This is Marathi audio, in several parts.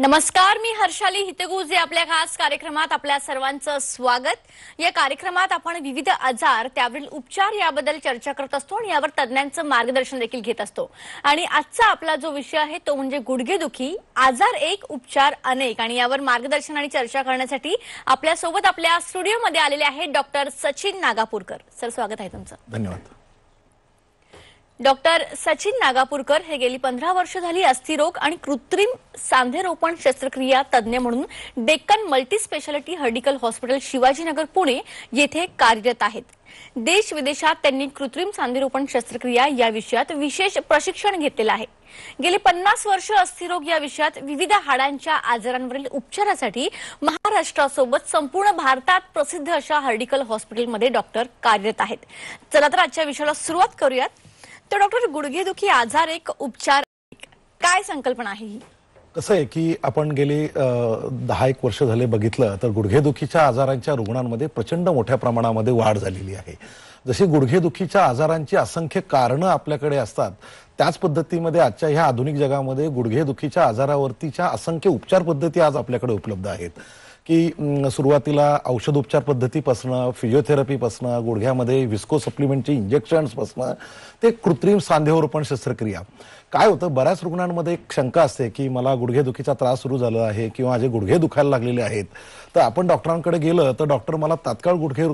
नमस्कार, मी हर्षाली हितेगुजे आपल्या खास कार्यक्रमात आपल्या सर्वांचं स्वागत। या कार्यक्रमात आपण विविध आजार त्यावरील उपचार याबद्दल चर्चा करत असतो आणि यावर तज्ञांचं मार्गदर्शन देखील घेत असतो। आणि आजचा आपला जो विषय आहे तो म्हणजे गुडघेदुखी, आजार एक उपचार अनेक। आणि यावर मार्गदर्शन आणि चर्चा करण्यासाठी आपल्या सोबत आपल्या स्टुडिओमध्ये आलेले आहेत डॉक्टर सचिन नागापूरकर। सर, स्वागत आहे तुमचं। धन्यवाद। डॉक्टर सचिन नागापूरकर हे गेली 15 वर्ष झाली अस्थिरोग आणि कृत्रिम सांधेरोपण शस्त्रक्रिया तज्ञ म्हणून डेक्कन मल्टी स्पेशालिटी हर्डिकल हॉस्पिटल शिवाजीनगर पुणे येथे कार्यरत आहेत। देश विदेशात त्यांनी कृत्रिम सांधेरोपण शस्त्रक्रिया या विषयात विशेष प्रशिक्षण घेतलेले आहे। गेली 50 वर्ष अस्थिरोग या विषयात विविध हाडांच्या आजारांवरील उपचारासाठी महाराष्ट्रासोबत संपूर्ण भारतात प्रसिद्ध अशा हर्डिकल हॉस्पिटलमध्ये डॉक्टर कार्यरत आहेत। चला तर आजच्या विषयाला सुरुवात करूयात। तर डॉक्टर, गुडघेदुखी आजार एक उपचार काय संकल्पना आहे ही? कसं आहे की आपण गेली 10-1 वर्ष झाले बघितलं तर गुडघेदुखीच्या आजारांच्या रुग्णांमध्ये प्रचंड मोठ्या प्रमाणामध्ये वाढ झालेली आहे। जशी गुडघेदुखीच्या आजारांची असंख्य कारणं आपल्याकडे असतात, त्याच पद्धतीमध्ये आजच्या ह्या आधुनिक जगामध्ये गुडघेदुखीच्या आजारावरतीच्या असंख्य उपचार पद्धती आज आपल्याकडे उपलब्ध आहेत। की सुरुवातीला औषधोपचार पद्धतीपासून फिजिओथेरपीपासून गुडघ्यामध्ये विस्को सप्लिमेंटचे इंजेक्शन्सपासून ते कृत्रिम सांधेरोपण शस्त्रक्रिया। काय होतं, बऱ्याच रुग्णांमध्ये एक शंका असते की मला गुडघेदुखीचा त्रास सुरू झाला आहे किंवा माझे गुडघे दुखायला लागलेले आहेत, तर आपण डॉक्टरांकडे गेलं तर डॉक्टर मला तात्काळ गुडघे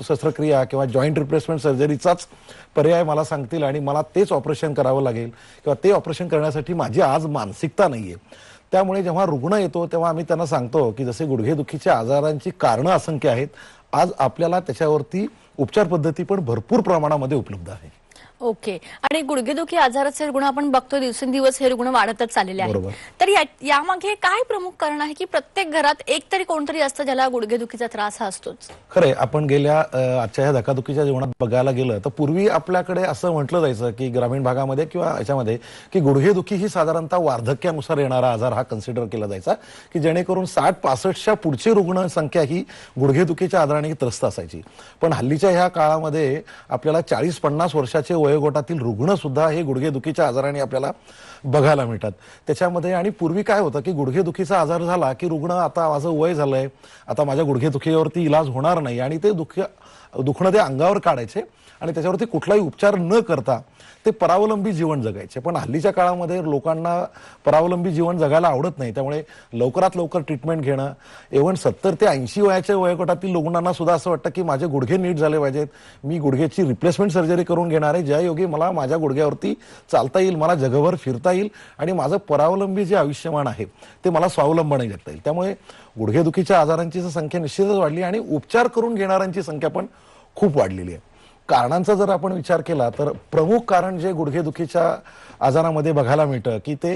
शस्त्रक्रिया किंवा जॉईंट रिप्लेसमेंट सर्जरीचाच पर्याय मला सांगतील आणि मला तेच ऑपरेशन करावं लागेल किंवा ते ऑपरेशन करण्यासाठी माझी आज मानसिकता नाहीये। त्यामुळे जेव्हा रुग्ण येतो तेव्हा आम्ही त्यांना सांगतो की जसे गुडघेदुखीच्या आजारांची कारणं असंख्य आहेत, आज आपल्याला त्याच्यावरती उपचार पद्धती पण भरपूर प्रमाणामध्ये उपलब्ध आहे। ओके। आणि गुडघेदुखी आजाराचे रुग्ण आपण बघतो दिवसेंदिवस हे रुग्ण वाढतच चाललेले आहेत। तर यामागे काय प्रमुख कारण आहे की प्रत्येक घरात एक तरी कोणतरी असतं ज्याला गुडघेदुखीचा त्रास हा असतोच? खरे, आपण गेल्या आजच्या ह्या धकाधुकीच्या जीवनात बघायला गेलं तर पूर्वी आपल्याकडे असं म्हटलं जायचं की ग्रामीण भागामध्ये किंवा याच्यामध्ये की गुडघेदुखी ही साधारणतः वार्धक्यानुसार येणारा आजार हा कन्सिडर केला जायचा, की जेणेकरून 60-65च्या पुढची रुग्ण संख्या ही गुडघेदुखीच्या आजाराने त्रस्त असायची। पण हल्लीच्या ह्या काळामध्ये आपल्याला 40-50 वर्षाचे वयोगटातील रुग्ण सुद्धा हे गुडघेदुखीच्या आजाराने आपल्याला बघायला मिळतात। त्याच्यामध्ये आणि पूर्वी काय होतं की गुडघेदुखीचा आजार झाला की रुग्ण आता माझं वय झालंय, आता माझ्या गुडघेदुखीवरती इलाज होणार नाही आणि ते दुखणं ते अंगावर काढायचे आणि त्याच्यावरती कुठलाही उपचार न करता ते परावलंबी जीवन जगायचे। पण हल्लीच्या काळामध्ये लोकांना परावलंबी जीवन जगायला आवडत नाही, त्यामुळे लवकरात लवकर ट्रीटमेंट घेणं, इव्हन 70 ते 80 वयाच्या वयोगटातील रुग्णांना सुद्धा असं वाटतं की माझे गुडघे नीट झाले पाहिजेत, मी गुडघ्याची रिप्लेसमेंट सर्जरी करून घेणार आहे, ज्यायोगे मला माझ्या गुडघ्यावरती चालता येईल, मला जगभर फिरता येईल आणि माझं परावलंबी जे आयुष्यमान आहे ते मला स्वावलंबन जगता येईल। त्यामुळे गुडघेदुखीच्या आजारांची संख्या निश्चितच वाढली आणि उपचार करून घेणाऱ्यांची संख्या पण खूप वाढलेली आहे। कारणांचा जर आपण विचार केला तर प्रमुख कारण जे गुडघेदुखीच्या आजारामध्ये बघायला मिळतं की ते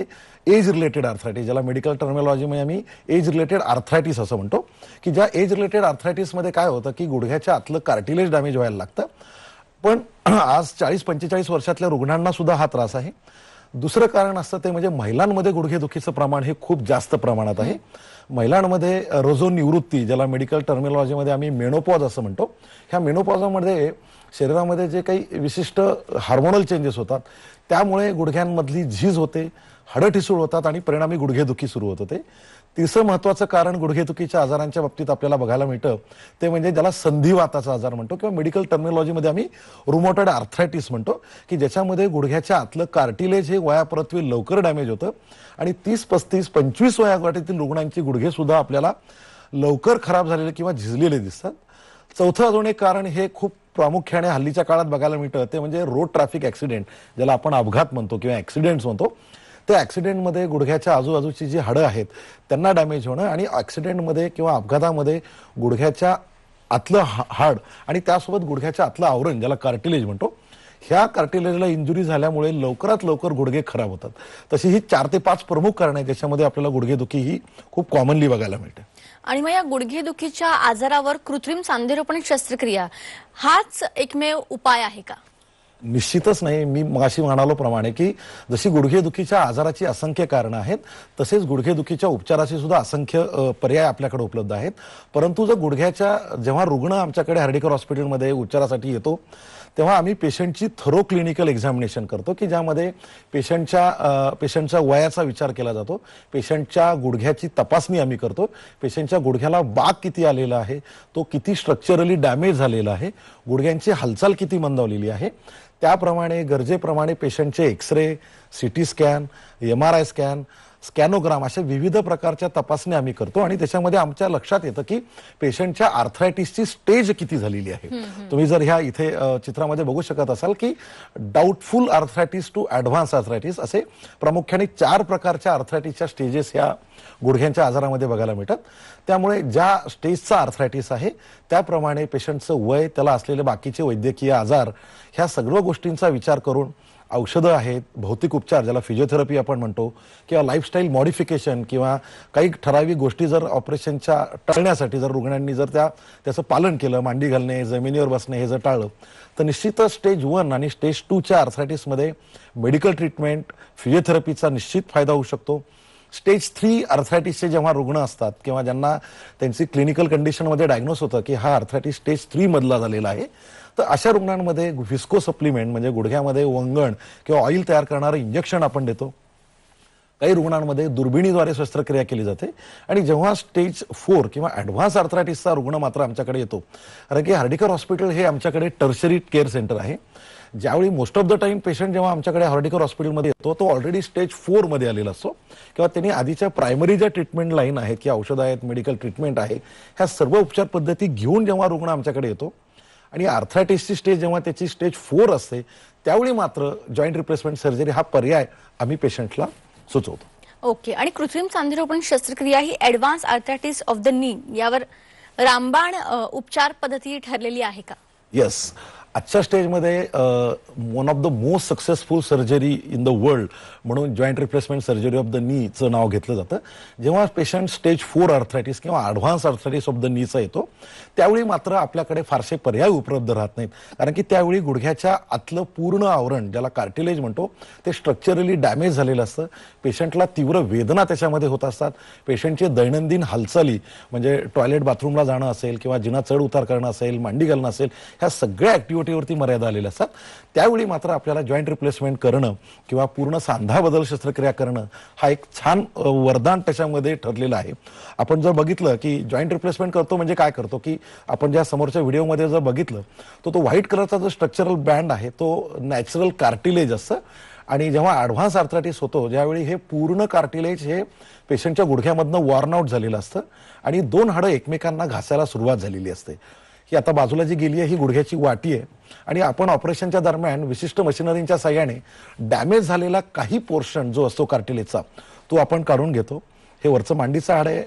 एज रिलेटेड आर्थरायटिस, ज्याला मेडिकल टर्मिनॉलॉजीमध्ये आम्ही एज रिलेटेड आर्थरायटिस असं म्हणतो, की ज्या एज रिलेटेड आर्थरायटिसमध्ये काय होतं की गुडघ्याच्या आतलं कार्टिलेज डॅमेज व्हायला लागतं। पण आज 40-45 वर्षातल्या रुग्णांना सुद्धा हा त्रास आहे। दुसरं कारण असतं ते म्हणजे महिलांमध्ये गुडघेदुखीचं प्रमाण हे खूप जास्त प्रमाणात आहे। महिलांमध्ये रजोनिवृत्ती, ज्याला मेडिकल टर्मिनॉलॉजीमध्ये आम्ही मेनोपॉज असं म्हणतो, ह्या मेनोपॉजमध्ये शरीरामध्ये जे काही विशिष्ट हार्मोनल चेंजेस होतात त्यामुळे गुडघ्यांमधली झीज होते, हाडं ठिसूळ होतात आणि परिणामी गुडघेदुखी सुरू होत होते। तिसरं महत्त्वाचं कारण गुडघेदुखीच्या आजारांच्या बाबतीत आपल्याला बघायला मिळतं ते म्हणजे ज्याला संधिवाताचा आजार म्हणतो किंवा मेडिकल टर्मिनॉलॉजीमध्ये आम्ही रुमॅटॉइड आर्थरायटिस म्हणतो, की ज्याच्यामध्ये गुडघ्याच्या आतलं कार्टिलेज हे वयापरत्वे लवकर डॅमेज होतं आणि 30-35-25 वयोगटातील रुग्णांची गुडघे सुद्धा आपल्याला लवकर खराब झालेले किंवा झिजलेले दिसतात। चौथं अजून एक कारण हे खूप प्रामुख्याने हल्लीच्या काळात बघायला मिळतं ते म्हणजे रोड ट्रॅफिक ऍक्सिडेंट, ज्याला आपण अपघात म्हणतो किंवा ऍक्सिडेंट्स म्हणतो। त्या ऍक्सिडेंटमध्ये गुडघ्याच्या आजूबाजूची जी हाडं आहेत त्यांना डॅमेज होणं आणि ऍक्सिडेंटमध्ये किंवा अपघातामध्ये गुडघ्याच्या आतलं हाड आणि त्यासोबत गुडघ्याच्या आतलं आवरण, ज्याला कार्टिलेज म्हणतो, ह्या कार्टिलेजला इंजुरी झाल्यामुळे लवकरात लवकर गुडघे खराब होतात। तशी ही 4 ते 5 प्रमुख कारण आहेत ज्याच्यामध्ये आपल्याला गुडघेदुखी ही खूप कॉमनली बघायला मिळते। आणि मग या गुडघेदुखीच्या आजारावर कृत्रिम सांधेरोपण शस्त्रक्रिया हाच एकमेव उपाय आहे का? निश्चितच नाही। मी मगाशी म्हणालोप्रमाणे की जशी गुडघेदुखीच्या आजाराची असंख्य कारणं आहेत तसेच गुडघेदुखीच्या उपचाराचे सुद्धा असंख्य पर्याय आपल्याकडे उपलब्ध आहेत। परंतु जर जेव्हा रुग्ण आमच्याकडे हर्डिकल हॉस्पिटलमध्ये उपचारासाठी येतो तेव्हा आम्ही पेशंटची थरो क्लिनिकल एक्झामिनेशन करतो की ज्यामध्ये पेशंटच्या वयाचा विचार केला जातो, पेशंटच्या गुडघ्याची तपासणी आम्ही करतो, पेशंटच्या गुडघ्याला बाक किती आलेला आहे, तो किती स्ट्रक्चरली डॅमेज झालेला आहे, गुडघ्यांची हालचाल किती मंदावलेली आहे, त्याप्रमाणे गरजेप्रमाणे पेशंटचे X ray, CT scan, MRI scan, scanogram अशा विविध प्रकारच्या तपासण्या आम्ही करतो आणि त्याच्यामध्ये आमच्या लक्षात येतं की पेशंटच्या आर्थरायटिसची स्टेज किती झालेली आहे. तुम्ही जर ह्या इथे चित्रामध्ये बघू शकत असाल की doubtful arthritis to advance arthritis असे प्रामुख्याने 4 प्रकारच्या आर्थरायटिसच्या स्टेजेस ह्या गुडघ्यांच्या आजारामध्ये बघायला मिळतात. त्यामुळे ज्या स्टेजचा आर्थरायटिस आहे त्याप्रमाणे पेशंटचं वय, त्याला असलेले बाकीचे वैद्यकीय आजार, ह्या सर्व गोष्टींचा विचार करून औषधं आहेत, भौतिक उपचार ज्याला फिजिओथेरपी आपण म्हणतो, किंवा लाईफस्टाईल मॉडिफिकेशन किंवा काही ठराविक गोष्टी जर ऑपरेशनच्या टाळण्यासाठी जर रुग्णांनी जर त्याचं पालन केलं, मांडी घालणे, जमिनीवर बसणे हे जर टाळलं, तर निश्चितच स्टेज 1 आणि स्टेज 2च्या आर्थरायटिसमध्ये मेडिकल ट्रीटमेंट, फिजिओथेरपीचा निश्चित फायदा होऊ शकतो. स्टेज 3 आर्थरायटिसचे जेव्हा रुग्ण असतात किंवा ज्यांना त्यांची क्लिनिकल कंडिशनमध्ये डायग्नोस होतं की हा आर्थरायटिस स्टेज 3 मधला झालेला आहे, तर अशा रुग्णांमध्ये व्हिस्को सप्लिमेंट म्हणजे गुडघ्यामध्ये वंगण किंवा ऑइल तयार करणारं इंजेक्शन आपण देतो. काही रुग्णांमध्ये दुर्बिणीद्वारे शस्त्रक्रिया केली जाते. आणि जेव्हा स्टेज 4 किंवा ऍडव्हान्स आर्थरायटिसचा रुग्ण मात्र आमच्याकडे येतो, कारण की हार्डिकर हॉस्पिटल हे आमच्याकडे टर्शरी केअर सेंटर आहे. ज्यावेळी most of the time patient जेव्हा आमच्याकडे हार्डिकर हॉस्पिटलमध्ये येतो तो ऑलरेडी स्टेज 4 मध्ये आलेला असतो किंवा त्यांनी आधीच्या प्रायमरी ज्या ट्रीटमेंट लाईन आहेत की औषधं आहेत, मेडिकल ट्रीटमेंट आहे, ह्या सर्व उपचार पद्धती घेऊन जेव्हा रुग्ण आमच्याकडे येतो आणि आर्थरायटिसची स्टेज जेव्हा त्याची स्टेज 4 असते त्यावेळी मात्र जॉईंट रिप्लेसमेंट सर्जरी हा पर्याय आम्ही पेशंटला सुचवतो. ओके. आणि कृत्रिम सांधेरोपण शस्त्रक्रिया ही advance arthritis of the knee यावर रामबाण उपचार पद्धती ठरलेली आहे का? येस. आजच्या स्टेजमध्ये one of the most successful surgery in the world म्हणून joint replacement surgery of the नीचं नाव घेतलं जातं. जेव्हा पेशंट स्टेज 4 आर्थरायटिस किंवा ॲडव्हान्स आर्थरायटिस ऑफ द नीचा येतो त्यावेळी मात्र आपल्याकडे फारसे पर्याय उपलब्ध राहत नाहीत, कारण की त्यावेळी गुडघ्याच्या आतलं पूर्ण आवरण ज्याला कार्टिलेज म्हणतो ते स्ट्रक्चरली डॅमेज झालेलं असतं. पेशंटला तीव्र वेदना त्याच्यामध्ये होत असतात. पेशंटचे दैनंदिन हालचाली म्हणजे टॉयलेट बाथरूमला जाणं असेल किंवा जिना चढ उतार करणं असेल, मांडी घालणं असेल, ह्या सगळ्या ऍक्टिव्हिटीवरती मर्यादा आलेल्या असतात. त्यावेळी मात्र आपल्याला जॉईंट रिप्लेसमेंट करणं किंवा पूर्ण सांधा बदल शस्त्रक्रिया करणं हा एक छान वरदान त्याच्यामध्ये ठरलेलं आहे. आपण जर बघितलं की जॉईंट रिप्लेसमेंट करतो म्हणजे काय करतो की आपण ज्या समोरच्या व्हिडिओमध्ये जर बघितलं तो व्हाईट कलरचा जो स्ट्रक्चरल बँड आहे तो नॅचरल कार्टिलेज असतं. आणि जेव्हा ॲडव्हान्स आर्थरायटिस होतो ज्यावेळी हे पूर्ण कार्टिलेज हे पेशंटच्या गुडघ्यामधनं वॉर्न आउट झालेलं असतं आणि 2 हाडं एकमेकांना घासायला सुरुवात झालेली असते. ही आता बाजूला जी गेली आहे ही गुडघ्याची वाटी आहे आणि आपण ऑपरेशनच्या दरम्यान विशिष्ट मशिनरींच्या साह्याने डॅमेज झालेला काही पोर्शन जो असतो कार्टिलेजचा तो आपण काढून घेतो. हे वरचं मांडीचं हाड आहे,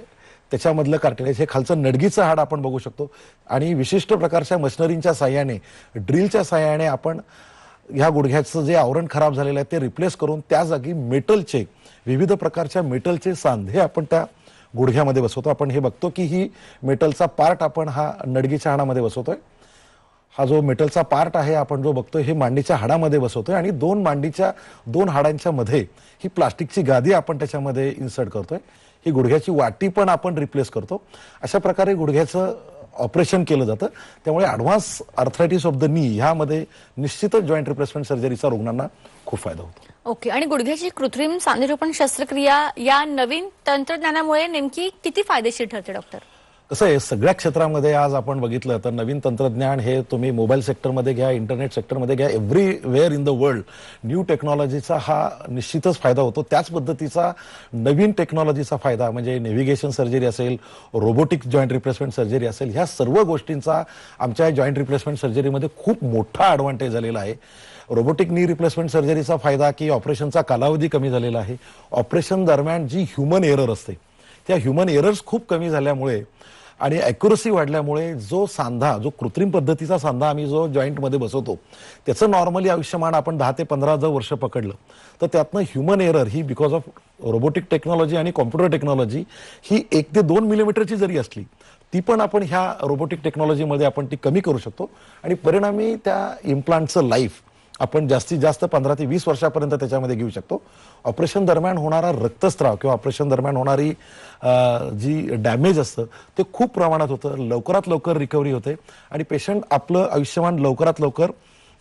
त्याच्यामधलं कार्टिलेज, हे खालचं नडगीचं हाड आपण बघू शकतो आणि विशिष्ट प्रकारच्या मशिनरींच्या साह्याने, ड्रिलच्या साह्याने आपण ह्या गुडघ्याचं जे आवरण खराब झालेलं आहे ते रिप्लेस करून त्या जागी मेटलचे, विविध प्रकारच्या मेटलचे सांधे आपण त्या गुडघ्यामध्ये बसवतो. आपण हे बघतो की ही मेटलचा पार्ट आपण हा नडगीच्या हाडामध्ये बसवतोय. हा जो मेटलचा पार्ट आहे आपण जो बघतोय हे मांडीच्या हाडामध्ये बसवतोय आणि 2 हाडांच्या मध्ये ही प्लास्टिकची गादी आपण त्याच्यामध्ये इन्सर्ट करतोय. ही गुडघ्याची वाटी पण आपण रिप्लेस करतो. अशा प्रकारे गुडघ्याचं ऑपरेशन केलं जातं. त्यामुळे ॲडव्हान्स आर्थरायटिस ऑफ द नी ह्यामध्ये निश्चितच जॉईंट रिप्लेसमेंट सर्जरीचा रुग्णांना खूप फायदा होतो. ओके. आणि गुडघ्याची कृत्रिम सांधेरोपण शस्त्रक्रिया या नवीन तंत्रज्ञानामुळे नेमकी किती फायदेशीर ठरते डॉक्टर? कसं आहे, सगळ्या क्षेत्रामध्ये आज आपण बघितलं तर नवीन तंत्रज्ञान हे तुम्ही मोबाईल सेक्टरमध्ये घ्या, इंटरनेट सेक्टरमध्ये घ्या, everywhere in the world new टेक्नॉलॉजीचा हा निश्चितच फायदा होतो. त्याच पद्धतीचा नवीन टेक्नॉलॉजीचा फायदा म्हणजे नेव्हिगेशन सर्जरी असेल, रोबोटिक जॉईंट रिप्लेसमेंट सर्जरी असेल, ह्या सर्व गोष्टींचा आमच्या जॉईंट रिप्लेसमेंट सर्जरीमध्ये खूप मोठा ॲडव्हान्टेज झालेला आहे. रोबोटिक नी रिप्लेसमेंट सर्जरीचा फायदा की ऑपरेशनचा कालावधी कमी झालेला आहे. ऑपरेशन दरम्यान जी ह्युमन एरर असते त्या ह्युमन एरर्स खूप कमी झाल्यामुळे आणि ॲक्युरसी वाढल्यामुळे जो सांधा, जो कृत्रिम पद्धतीचा सांधा आम्ही जो जॉईंटमध्ये बसवतो त्याचं नॉर्मली आयुष्यमान आपण 10 ते 15 जर वर्ष पकडलं तर त्यातनं human error he because of robotic technology आणि कॉम्प्युटर टेक्नॉलॉजी ही 1 ते 2 मिलीमीटरची जरी असली ती पण आपण ह्या रोबोटिक टेक्नॉलॉजीमध्ये आपण ती कमी करू शकतो आणि परिणामी त्या इम्प्लांटचं लाईफ आपण जास्तीत जास्त 15 ते 20 वर्षापर्यंत त्याच्यामध्ये घेऊ शकतो. ऑपरेशन दरम्यान होणारा रक्तस्राव किंवा ऑपरेशन दरम्यान होणारी जी डॅमेज असतं ते खूप प्रमाणात होतं. लवकरात लवकर रिकव्हरी होते आणि पेशंट आपलं आयुष्यमान लवकरात लवकर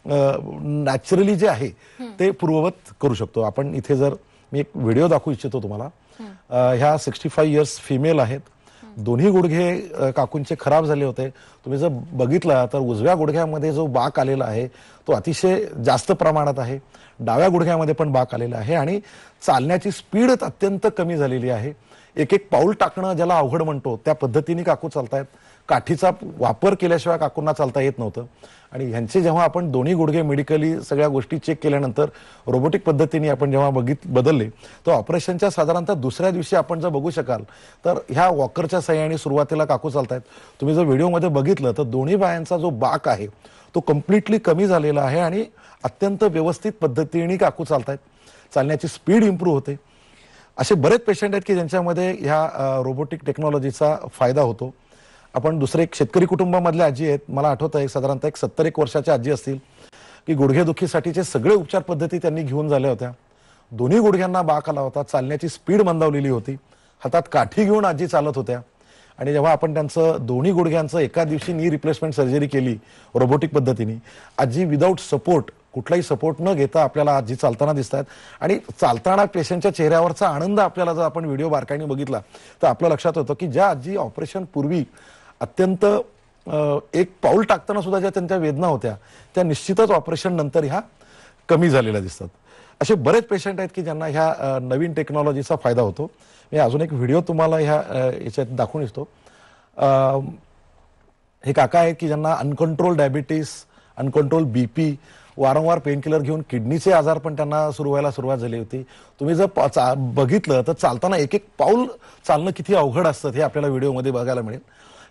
नॅचरली जे आहे ते पूर्ववत करू शकतो आपण. इथे जर मी एक व्हिडिओ दाखवू इच्छितो तुम्हाला. ह्या 65 इयर्स फिमेल आहेत. दोन्ही गुडघे काकूंचे खराब झाले होते. तुम्ही जर बघितला तर उजव्या गुडघ्यामध्ये जो बाक आलेला आहे तो अतिशय जास्त प्रमाणात आहे. डाव्या गुडघ्यामध्ये पण बाक आलेला आहे आणि चालण्याची स्पीड अत्यंत कमी झालेली आहे. एक एक पाऊल टाकणं ज्याला अवघड म्हणतो त्या पद्धतीने काकू चालतायत. काठीचा वापर केल्याशिवाय काकूंना चालता येत नव्हतं. आणि ह्यांचे जेव्हा आपण दोन्ही गुडघे मेडिकली सगळ्या गोष्टी चेक केल्यानंतर रोबोटिक पद्धतीने आपण जेव्हा बदलले तर ऑपरेशनच्या साधारणतः दुसऱ्या दिवशी आपण जर बघू शकाल तर ह्या वॉकरच्या सहाय्याने सुरुवातीला काकू चालतायत. तुम्ही जर व्हिडिओमध्ये बघितलं तर दोन्ही बायांचा जो बाक आहे तो कम्प्लिटली कमी झालेला आहे आणि अत्यंत व्यवस्थित पद्धतीने काकू चालतायत. चालण्याची स्पीड इम्प्रूव्ह होते. असे बरेच पेशंट आहेत की ज्यांच्यामध्ये ह्या रोबोटिक टेक्नॉलॉजीचा फायदा होतो. आपण दुसरे एक शेतकरी कुटुंबामधले आजी आहेत. मला आठवत आहे साधारणतः 70 वर्षाच्या आजी असतील की गुडघेदुखीसाठीचे सगळे उपचार पद्धती त्यांनी घेऊन झाल्या होत्या. दोन्ही गुडघ्यांना बाक आला होता. चालण्याची स्पीड मंदावलेली होती. हातात काठी घेऊन आजी चालत होत्या. आणि जेव्हा आपण त्यांचं दोन्ही गुडघ्यांचं एका दिवशी नी रिप्लेसमेंट सर्जरी केली रोबोटिक पद्धतीने, आजी विदाऊट सपोर्ट कुठलाही सपोर्ट न घेता आपल्याला आजी चालताना दिसतात. आणि चालताना पेशंटच्या चेहऱ्यावरचा आनंद आपल्याला जर आपण व्हिडिओ बारकाईने बघितला तर आपल्या लक्षात होतं की ज्या आजी ऑपरेशन पूर्वी अत्यंत एक पाऊल टाकताना सुद्धा ज्या त्यांच्या वेदना होत्या त्या निश्चितच ऑपरेशन नंतर ह्या कमी झालेल्या दिसतात. असे बरेच पेशंट आहेत की ज्यांना ह्या नवीन टेक्नॉलॉजीचा फायदा होतो. मी अजून एक व्हिडिओ तुम्हाला याच्यात दाखवून इच्छितो. हे काका आहेत की ज्यांना अनकंट्रोल डायबिटीस, अनकंट्रोल बीपी, वारंवार पेनकिलर घेऊन किडनीचे आजार पण त्यांना सुरू व्हायला सुरुवात झाली होती. तुम्ही जर बघितलं तर चालताना एक एक पाऊल चालणं किती अवघड असतं हे आपल्याला व्हिडिओमध्ये बघायला मिळेल.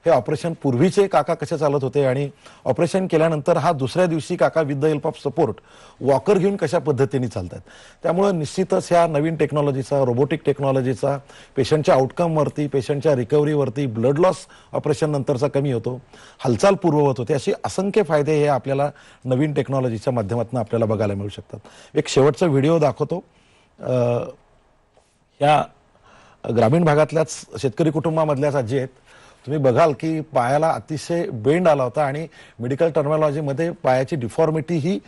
हे ऑपरेशन पूर्वीचे काका कसे चालत होते आणि ऑपरेशन केल्यानंतर हा दुसऱ्या दिवशी काका with the help of support walker घेऊन कशा पद्धतीने चालतात. त्यामुळे निश्चितच ह्या नवीन टेक्नॉलॉजीचा, रोबोटिक टेक्नॉलॉजीचा पेशंटच्या आउटकमवरती, पेशंटच्या रिकव्हरीवरती, ब्लड लॉस ऑपरेशन नंतरचा कमी होतो, हालचाल पूर्ववत होते. असे असंख्य फायदे हे आपल्याला नवीन टेक्नॉलॉजीच्या माध्यमातून आपल्याला बघायला मिळू शकतात. एक शेवटचा व्हिडिओ दाखवतो. ह्या ग्रामीण भागातल्याच शेतकरी कुटुंबामधल्याच आजी आहेत. तुम्ही बघाल की पायाला अतिशय बेंड आला होता आणि मेडिकल टर्मिनॉलॉजीमध्ये पायाची डिफॉर्मिटी ही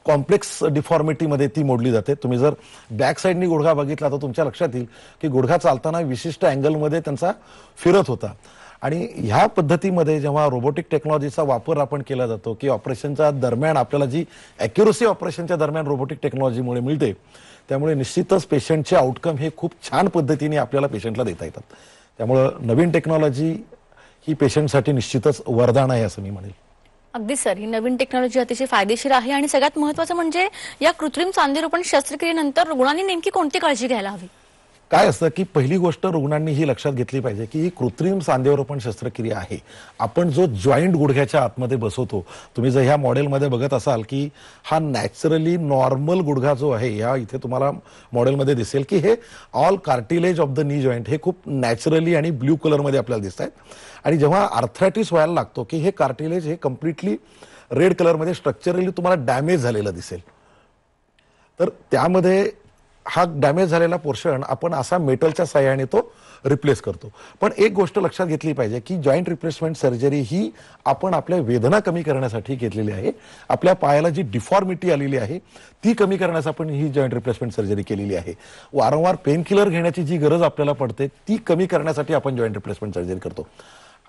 कॉम्प्लेक्स डिफॉर्मिटीमध्ये ती मोडली जाते. तुम्ही जर बॅक साईडनी गुडघा बघितला तर तुमच्या लक्षात येईल की गुडघा चालताना विशिष्ट अँगलमध्ये त्यांचा फिरत होता. आणि ह्या पद्धतीमध्ये जेव्हा रोबोटिक टेक्नॉलॉजीचा वापर आपण केला जातो की ऑपरेशनच्या दरम्यान आपल्याला जी ॲक्युरसी ऑपरेशनच्या दरम्यान रोबोटिक टेक्नॉलॉजीमुळे मिळते त्यामुळे निश्चितच पेशंटचे आउटकम हे खूप छान पद्धतीने आपल्याला पेशंटला देता येतात. त्यामुळं नवीन टेक्नॉलॉजी ही पेशंटसाठी निश्चितच वरदान आहे असं मी म्हणेल. अगदी सर, ही नवीन टेक्नॉलॉजी अतिशय फायदेशीर आहे आणि सगळ्यात महत्त्वाचं म्हणजे या कृत्रिम सांधेरोपण शस्त्रक्रियेनंतर रुग्णांनी नेमकी कोणती काळजी घ्यायला हवी? काय असतं की पहिली गोष्ट रुग्णांनी ही लक्षात घेतली पाहिजे की ही कृत्रिम सांधेरोपण शस्त्रक्रिया आहे. आपण जो जॉईंट गुडघ्याच्या आतमध्ये बसवतो, तुम्ही जर ह्या मॉडेलमध्ये बघत असाल की हा नॅचरली नॉर्मल गुडघा जो आहे, या इथे तुम्हाला मॉडेलमध्ये दिसेल की हे ऑल कार्टिलेज ऑफ द नी जॉईंट हे खूप नॅचरली आणि ब्ल्यू कलरमध्ये आपल्याला दिसत आहेत. आणि जेव्हा आर्थरायटिस व्हायला लागतो की हे कार्टिलेज हे कम्प्लिटली रेड कलरमध्ये स्ट्रक्चरली तुम्हाला डॅमेज झालेलं दिसेल. तर त्यामध्ये हा डॅमेज झालेला पोर्शन आपण असा मेटलच्या साह्याने तो रिप्लेस करतो. पण एक गोष्ट लक्षात घेतली पाहिजे की जॉईंट रिप्लेसमेंट सर्जरी ही आपण आपल्या वेदना कमी करण्यासाठी घेतलेली आहे. आपल्या पायाला जी डिफॉर्मिटी आलेली आहे ती कमी करण्यासाठी आपण ही जॉईंट रिप्लेसमेंट सर्जरी केलेली आहे. वारंवार पेन किलर घेण्याची जी गरज आपल्याला पडते ती कमी करण्यासाठी आपण जॉईंट रिप्लेसमेंट सर्जरी करतो.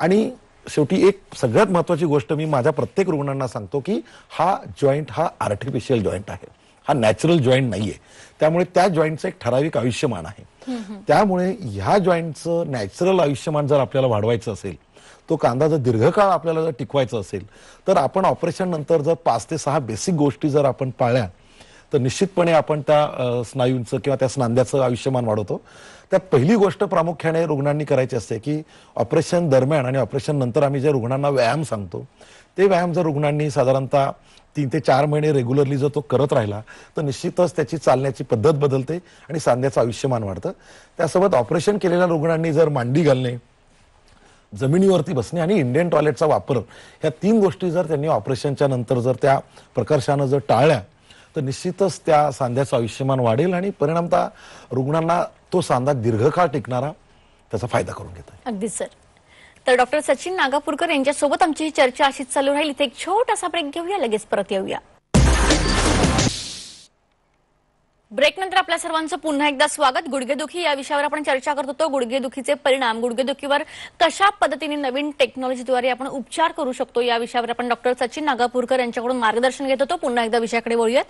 आणि शेवटी एक सगळ्यात महत्त्वाची गोष्ट मी माझ्या प्रत्येक रुग्णांना सांगतो की हा जॉईंट हा आर्टिफिशियल जॉईंट आहे, हा नॅचरल जॉईंट नाहीये. त्यामुळे त्या जॉईंटचं एक ठराविक आयुष्यमान आहे. त्यामुळे ह्या जॉईंटचं नॅचरल आयुष्यमान जर आपल्याला वाढवायचं असेल, तो कांदा जर दीर्घकाळ आपल्याला जर टिकवायचा असेल तर आपण ऑपरेशन नंतर जर 5 ते 6 बेसिक गोष्टी जर आपण पाळल्या तर निश्चितपणे आपण त्या स्नायूंचं किंवा त्या स्नांद्याचं आयुष्यमान वाढवतो. त्यात पहिली गोष्ट प्रामुख्याने रुग्णांनी करायची असते की ऑपरेशन दरम्यान आणि ऑपरेशन नंतर आम्ही जे रुग्णांना व्यायाम सांगतो ते व्यायाम जर रुग्णांनी साधारणतः 3 ते 4 महिने रेग्युलरली जर तो करत राहिला तर निश्चितच त्याची चालण्याची पद्धत बदलते आणि सांध्याचं आयुष्यमान वाढतं. त्यासोबत ऑपरेशन केलेल्या रुग्णांनी जर मांडी घालणे, जमिनीवरती बसणे आणि इंडियन टॉयलेटचा वापर, ह्या 3 गोष्टी जर त्यांनी ऑपरेशनच्या नंतर जर त्या प्रकर्षानं जर टाळल्या तर निश्चितच त्या सांध्याचं आयुष्यमान वाढेल आणि परिणामतः रुग्णांना तो सांधा दीर्घकाळ टिकणारा त्याचा फायदा करून घेतो. अगदी सर. तर डॉक्टर सचिन नागापूरकर यांच्यासोबत आमची ही चर्चा अशीच चालू राहील. इथे एक छोटासा ब्रेक घेऊया, लगेच परत येऊया. ब्रेकनंतर आपल्या सर्वांचं पुन्हा एकदा स्वागत. गुडघेदुखी या विषयावर आपण चर्चा करत होतो. गुडघेदुखीचे परिणाम, गुडघेदुखीवर कशा पद्धतीने नवीन टेक्नॉलॉजीद्वारे आपण उपचार करू शकतो या विषयावर आपण डॉक्टर सचिन नागापूरकर यांच्याकडून मार्गदर्शन घेत होतो. पुन्हा एकदा विषयाकडे वळूयात.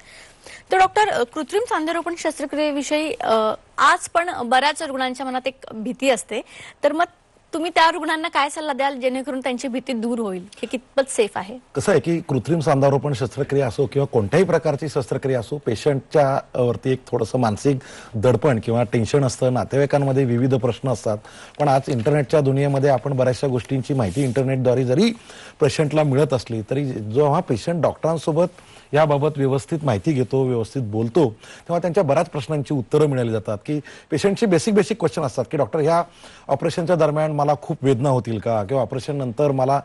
तर डॉक्टर, कृत्रिम सांधेरोपण शस्त्रक्रियेविषयी आज पण बऱ्याच रुग्णांच्या मनात एक भीती असते. तर मग तुम्ही त्या रुग्णांना काय सल्ला द्याल जेणेकरून त्यांची भीती दूर होईल? हे कितपत सेफ आहे? कसं आहे की कृत्रिम सांधारोपण शस्त्रक्रिया असो किंवा कोणत्याही प्रकारची शस्त्रक्रिया असो, पेशंटच्या वरती एक थोडंसं मानसिक दडपण किंवा टेन्शन असतं. नातेवाईकांमध्ये विविध प्रश्न असतात. पण आज इंटरनेटच्या दुनियेमध्ये आपण बऱ्याचशा गोष्टींची माहिती इंटरनेटद्वारे जरी पेशंटला मिळत असली तरी जेव्हा पेशंट डॉक्टरांसोबत याबाबत व्यवस्थित माहिती घेतो, व्यवस्थित बोलतो, तेव्हा त्यांच्या बऱ्याच प्रश्नांची उत्तरं मिळाली जातात. की पेशंटची बेसिक क्वेश्चन असतात की डॉक्टर, ह्या ऑपरेशनच्या दरम्यान मला खूप वेदना होतील का, किंवा ऑपरेशन नंतर मला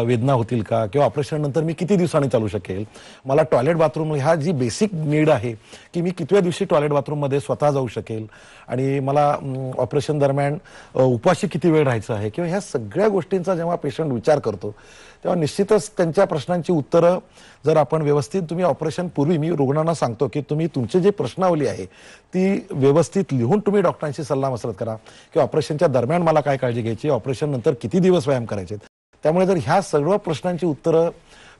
वेदना होतील का, किंवा ऑपरेशन नंतर मी किती दिवसांनी चालू शकेल, मला टॉयलेट बाथरूम, ह्या जी बेसिक नीड आहे की मी कितव्या दिवशी टॉयलेट बाथरूममध्ये स्वतः जाऊ शकेल, आणि मला ऑपरेशन दरम्यान उपाशी किती वेळ राहायचं आहे, किंवा ह्या सगळ्या गोष्टींचा जेव्हा पेशंट विचार करतो तेव्हा निश्चितच त्यांच्या प्रश्नांची उत्तरं जर आपण व्यवस्थित, तुम्ही ऑपरेशन पूर्वी मी रुग्णांना सांगतो की तुम्ही तुमची जी प्रश्नावली आहे ती व्यवस्थित लिहून तुम्ही डॉक्टरांशी सल्लामसलत करा, की ऑपरेशनच्या दरम्यान मला काय काळजी घ्यायची, ऑपरेशन नंतर किती दिवस व्यायाम करायचे. त्यामुळे जर ह्या सर्व प्रश्नांची उत्तरं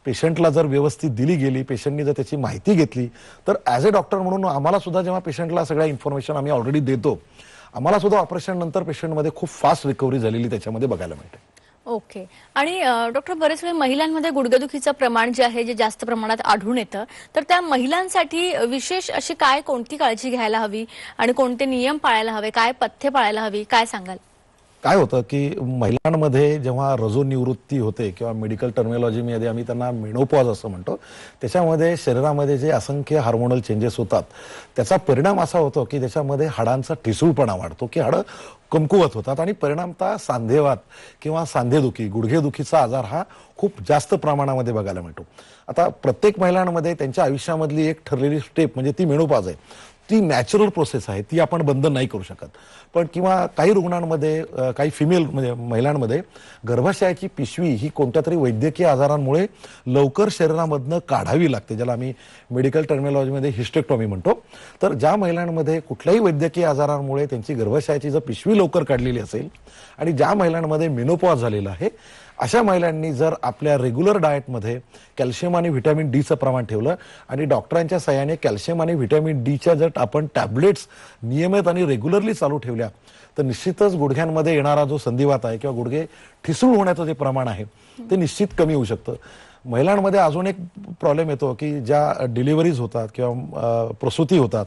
पेशंटला जर व्यवस्थित दिली गेली, पेशंटनी जर त्याची माहिती घेतली, तर ॲज अ डॉक्टर म्हणून आम्हाला सुद्धा जेव्हा पेशंटला सगळ्या इन्फॉर्मेशन आम्ही ऑलरेडी देतो, आम्हाला सुद्धा ऑपरेशन नंतर पेशंटमध्ये खूप फास्ट रिकव्हरी झालेली त्याच्यामध्ये बघायला मिळते. ओके. आणि डॉक्टर, बरेच वेळ महिलांमध्ये गुडघेदुखीचं प्रमाण जे आहे, जे जास्त प्रमाणात आढळून येतं, तर त्या महिलांसाठी विशेष अशी कोणती काळजी घ्यायला हवी आणि कोणते नियम पाळायला हवे, काय पथ्ये पाळायला हवी, काय सांगाल? काय होतं की महिलांमध्ये जेव्हा रजोनिवृत्ती होते किंवा मेडिकल टर्मिनॉलॉजीमध्ये आम्ही त्यांना मेनोपॉज असं म्हणतो, त्याच्यामध्ये शरीरामध्ये जे असंख्य हार्मोनल चेंजेस होतात त्याचा परिणाम असा होतो की त्याच्यामध्ये हाडांचा ठिसूळपणा वाढतो, की हाडं कमकुवत होतात, आणि परिणामतः सांधेवात किंवा सांधेदुखी, गुडघेदुखीचा आजार हा खूप जास्त प्रमाणामध्ये बघायला मिळतो. आता प्रत्येक महिलांमध्ये त्यांच्या आयुष्यामधली एक ठरलेली स्टेप म्हणजे ती मेनोपॉज आहे. ती नॅचरल प्रोसेस आहे, ती आपण बंद नाही करू शकत. पण किंवा काही रुग्णांमध्ये, काही फिमेल म्हणजे महिलांमध्ये गर्भाशयाची पिशवी ही कोणत्या तरी वैद्यकीय आजारांमुळे लवकर शरीरामधनं काढावी लागते, ज्याला आम्ही मेडिकल टर्मिनॉलॉजीमध्ये हिस्टेक्टॉमी म्हणतो. तर ज्या महिलांमध्ये कुठल्याही वैद्यकीय आजारांमुळे त्यांची गर्भाशयाची जर पिशवी लवकर काढलेली असेल आणि ज्या महिलांमध्ये मेनोपॉज झालेला आहे, अशा महिलांनी जर आपल्या रेग्युलर डाएटमध्ये कॅल्शियम आणि व्हिटॅमिन डीचं प्रमाण ठेवलं आणि डॉक्टरांच्या सहाय्याने कॅल्शियम आणि व्हिटॅमिन डीच्या जर आपण टॅबलेट्स नियमित आणि रेग्युलरली चालू ठेवल्या, तर निश्चितच गुडघ्यांमध्ये येणारा जो संधिवात आहे किंवा गुडघे ठिसूळ होण्याचं जे प्रमाण आहे ते निश्चित कमी होऊ शकतं. महिलांमध्ये अजून एक प्रॉब्लेम येतो की ज्या डिलिव्हरीज होतात किंवा प्रसूती होतात,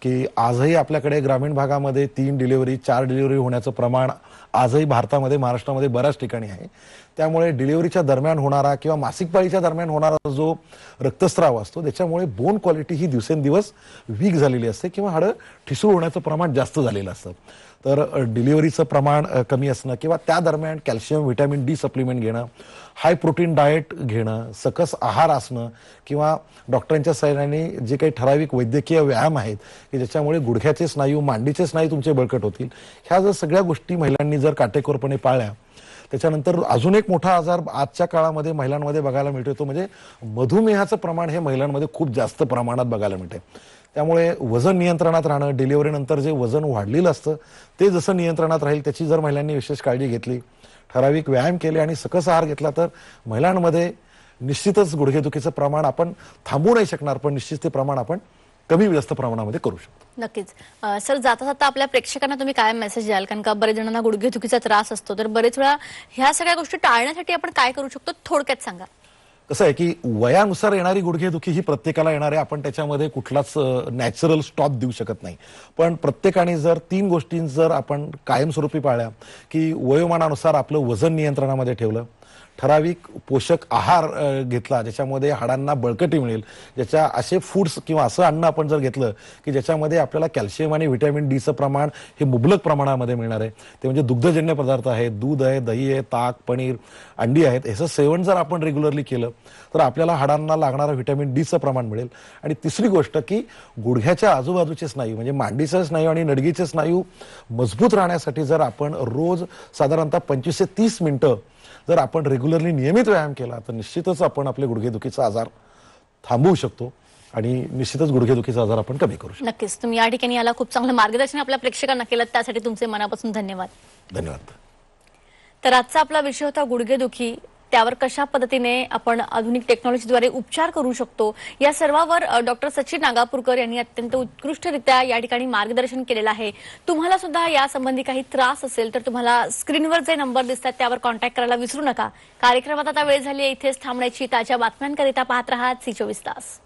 की आजही आपल्याकडे ग्रामीण भागामध्ये 3 डिलिव्हरी 4 डिलिव्हरी होण्याचं प्रमाण आजही भारतामध्ये, महाराष्ट्रामध्ये बऱ्याच ठिकाणी आहे. त्यामुळे डिलिव्हरीच्या दरम्यान होणारा किंवा मासिक पाळीच्या दरम्यान होणारा जो रक्तस्राव असतो त्याच्यामुळे बोन क्वालिटी ही दिवसेंदिवस वीक झालेली असते किंवा हाडं ठिसूळ होण्याचं प्रमाण जास्त झालेलं असतं. तर डिलिव्हरीचं प्रमाण कमी असणं किंवा त्या दरम्यान कॅल्शियम व्हिटॅमिन डी सप्लिमेंट घेणं, हाय प्रोटीन डाएट घेणं, सकस आहार असणं किंवा डॉक्टरांच्या सहाय्याने जे काही ठराविक वैद्यकीय व्यायाम आहेत की ज्याच्यामुळे गुडघ्याचे स्नायू, मांडीचे स्नायू तुमचे बळकट होतील, ह्या जर सगळ्या गोष्टी महिलांनी जर काटेकोरपणे पाळल्या, त्याच्यानंतर अजून एक मोठा आजार आजच्या काळामध्ये महिलांमध्ये बघायला मिळतो, तो म्हणजे मधुमेहाचं प्रमाण हे महिलांमध्ये खूप जास्त प्रमाणात बघायला मिळते. त्यामुळे वजन नियंत्रणात राहणं, डिलिव्हरीनंतर जे वजन वाढलेलं असतं ते जसं नियंत्रणात राहील त्याची जर महिलांनी विशेष काळजी घेतली, ठराविक व्यायाम केले आणि सकस आहार घेतला, तर महिलांमध्ये निश्चितच गुडघेदुखीचं प्रमाण आपण थांबवू नाही शकणार, पण निश्चित ते प्रमाण आपण कमी जास्त प्रमाणामध्ये करू शकतो. नक्कीच. सर, जाता जाता आपल्या प्रेक्षकांना तुम्ही काय मेसेज द्याल? कारण का बरेच जणांना गुडघेदुखीचा त्रास असतो, तर बरेच वेळा ह्या सगळ्या गोष्टी टाळण्यासाठी आपण काय करू शकतो, थोडक्यात सांगा. कसं आहे की वयानुसार येणारी गुडघेदुखी ही प्रत्येकाला येणार आहे. आपण त्याच्यामध्ये कुठलाच नॅचरल स्टॉप देऊ शकत नाही. पण प्रत्येकाने जर 3 गोष्टी जर आपण कायमस्वरूपी पाळल्या, की वयोमानानुसार आपलं वजन नियंत्रणामध्ये ठेवलं, ठराविक पोषक आहार घेतला ज्याच्यामध्ये हाडांना बळकटी मिळेल, ज्याच्या असे फूड्स किंवा असं अन्न आपण जर घेतलं की ज्याच्यामध्ये आपल्याला कॅल्शियम आणि व्हिटॅमिन डीचं प्रमाण हे मुबलक प्रमाणामध्ये मिळणार आहे, ते म्हणजे दुग्धजन्य पदार्थ आहेत, दूध आहे, दही आहे, ताक, पनीर, अंडी आहेत, ह्याचं सेवन जर आपण रेग्युलरली केलं तर आपल्याला हाडांना लागणारं व्हिटॅमिन डीचं प्रमाण मिळेल. आणि तिसरी गोष्ट की गुडघ्याच्या आजूबाजूचे स्नायू म्हणजे मांडीचे स्नायू आणि नडगीचे स्नायू मजबूत राहण्यासाठी जर आपण रोज साधारणतः 25 ते 30 मिनिटं जर आपण रेग्युलरली नियमित व्यायाम केला तर निश्चितच आपण आपले गुडघेदुखीचा आजार थांबवू शकतो. आणि निश्चितच गुडघेदुखीचा आजार आपण कमी करू शकतो. नक्कीच तुम्ही या ठिकाणी याला खूप चांगलं मार्गदर्शन आपल्या प्रेक्षकांना केलं, त्यासाठी तुमचे मनापासून धन्यवाद. धन्यवाद. तर आजचा आपला विषय होता गुडघेदुखी. त्यावर कशा पद्धतीने आपण आधुनिक टेक्नॉलॉजीद्वारे उपचार करू शकतो, या सर्वावर डॉक्टर सचिन नागापूरकर यांनी अत्यंत उत्कृष्टरित्या या ठिकाणी मार्गदर्शन केलेलं आहे. तुम्हाला सुद्धा यासंबंधी काही त्रास असेल तर तुम्हाला स्क्रीनवर जे नंबर दिसतात त्यावर कॉन्टॅक्ट करायला विसरू नका. कार्यक्रमात आता वेळ झाली आहे इथेच थांबण्याची. ताज्या बातम्यांकरिता पाहत रहा झी 24 तास.